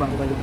pagbalik.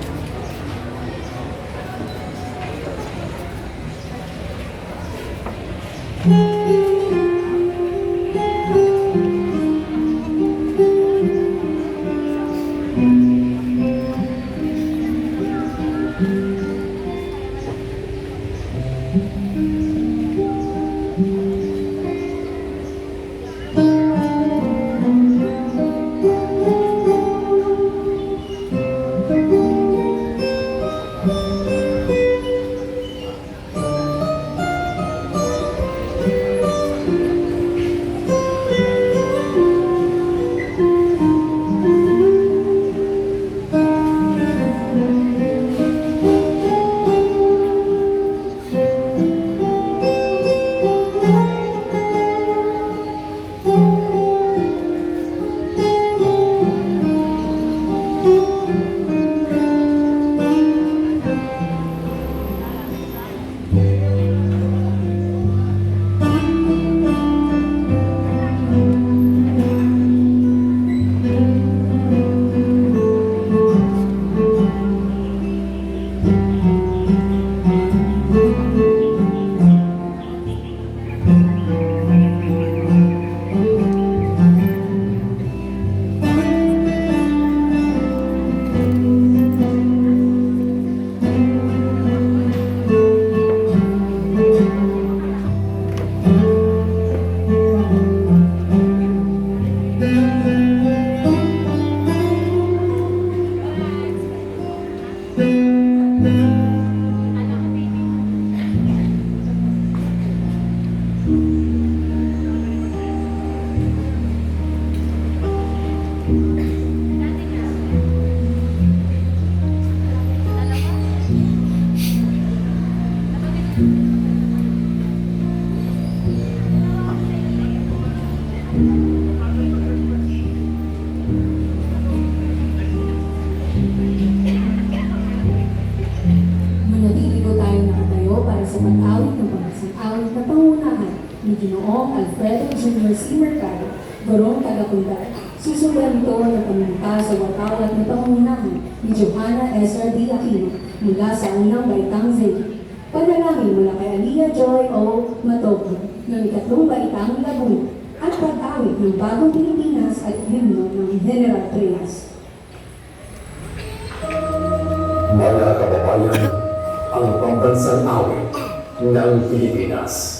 Alfredo Jr. C. Mercado, Gorong Tagapundar. Susundan ito na pamunta sa watawat na pangunahan ni Johanna S.R. D. Aquino mula sa unang baitang Zedi. Panalangin mula kay Aliyah Joy O. Matogo ng ikatlong baitang Laguna at pag-awit ng Bagong Pilipinas at himno ng General Trias. Mga kababayan, ang pambansang awit ng Pilipinas.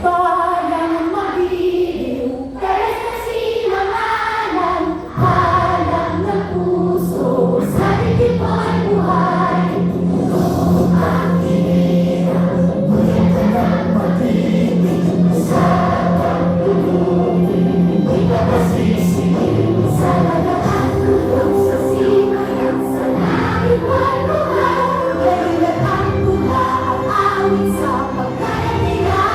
Balang mabiliw, teres na sinangalan, halang ng puso, sa dikit ay buhay. Ito ang kinirang, kuya ka ng mag-ibig, sa pagtulungin, hindi ka masisihin, sa lagaan tulong sa simayang sa langit ay buhay. Kailan ang tula ang awit sa pagkaya nila.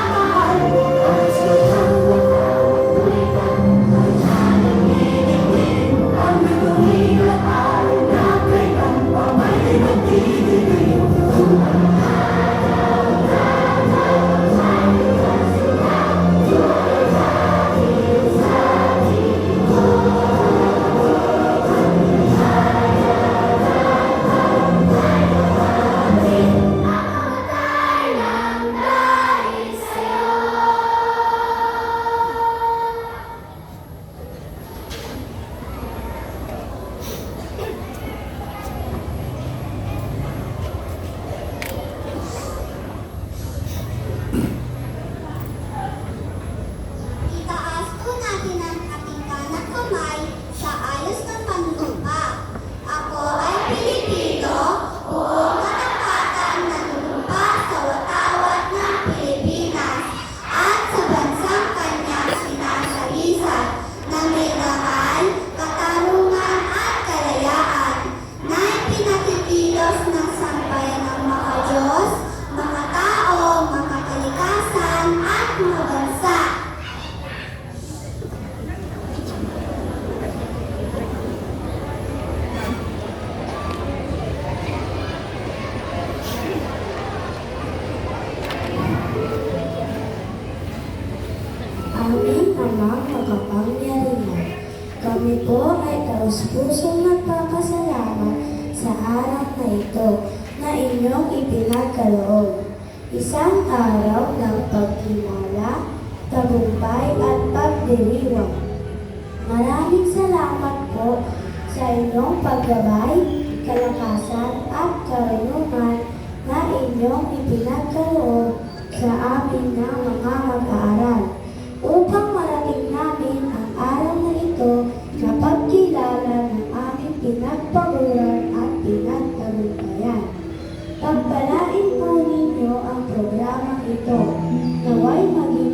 Aming Amang Makapangyarihan, kami po ay taus-pusong nagpapasalamat sa araw na ito na inyong ipinagkaloob. Isang araw ng pagkilala, tagumpay at pagdiriwang. Maraming salamat po sa inyong paggabay, kalakasan at karunungan na inyong ipinagkaloob sa amin na mga mag-aaral upang marating namin ang araw na ito na pagkilala ng aming pinagpaguran at pinagtagumpayan. Pagpalain po ninyo ang programang ito, naway maging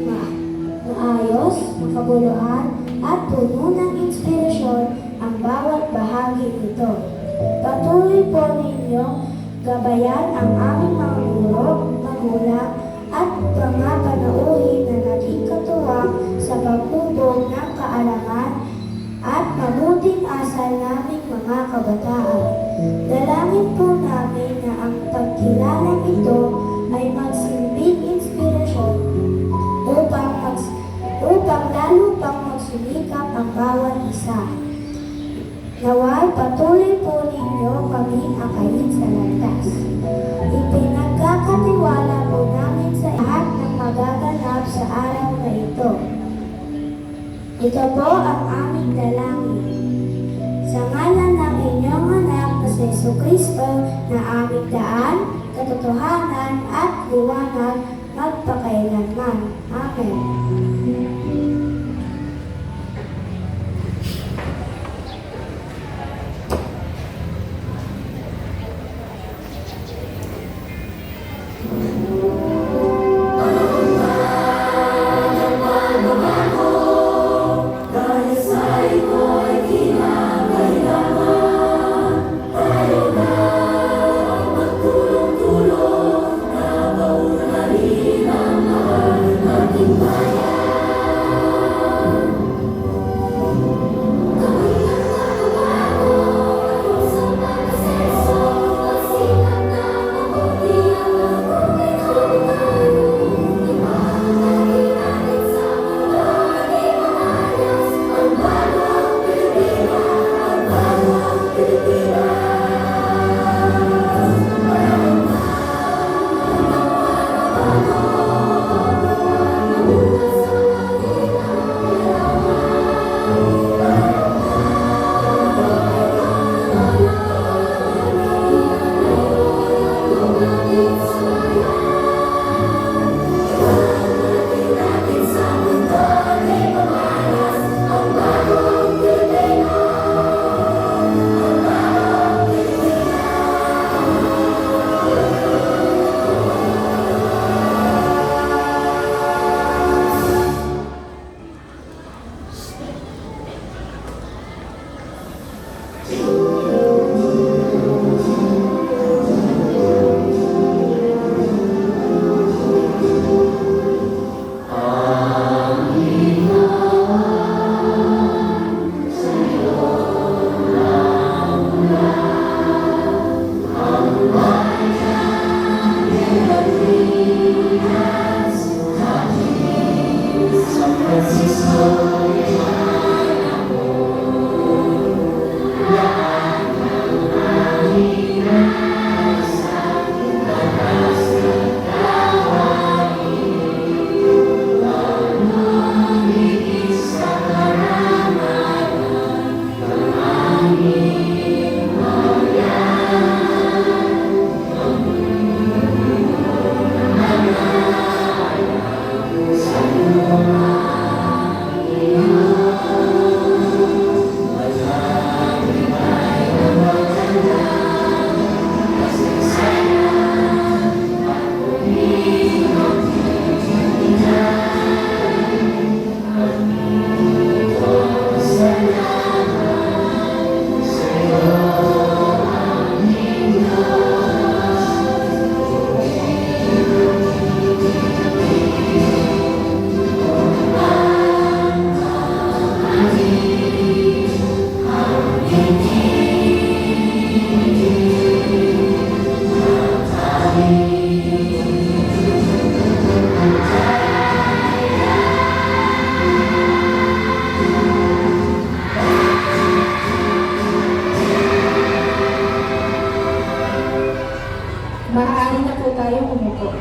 maayos, makabuluhan at puno ng inspirasyon ang bawat bahagi nito. Patuloy po ninyong gabayan ang aming mga guro, magulang at mga panauhin na naging katuwang sa paghubog ng kaalaman at mabuting asal naming mga kabataan. Dalangin po namin na ang pagkilalang ito ay magsilbing inspirasyon upang lalo pang magsumikap ang bawat isa. Naway patuloy po ninyo kaming akayin sa landas. Ipinagkakatiwala po namin sa lahat ng magaganap sa araw na ito. Ito po ang aming dalangin. Sa ngalan ng inyong anak na si Jesucristo na aming daan, katotohanan at liwanag magpakailanman. Amen. Tayo na magtulong-tulong na maunari Maaari na po tayong umupo.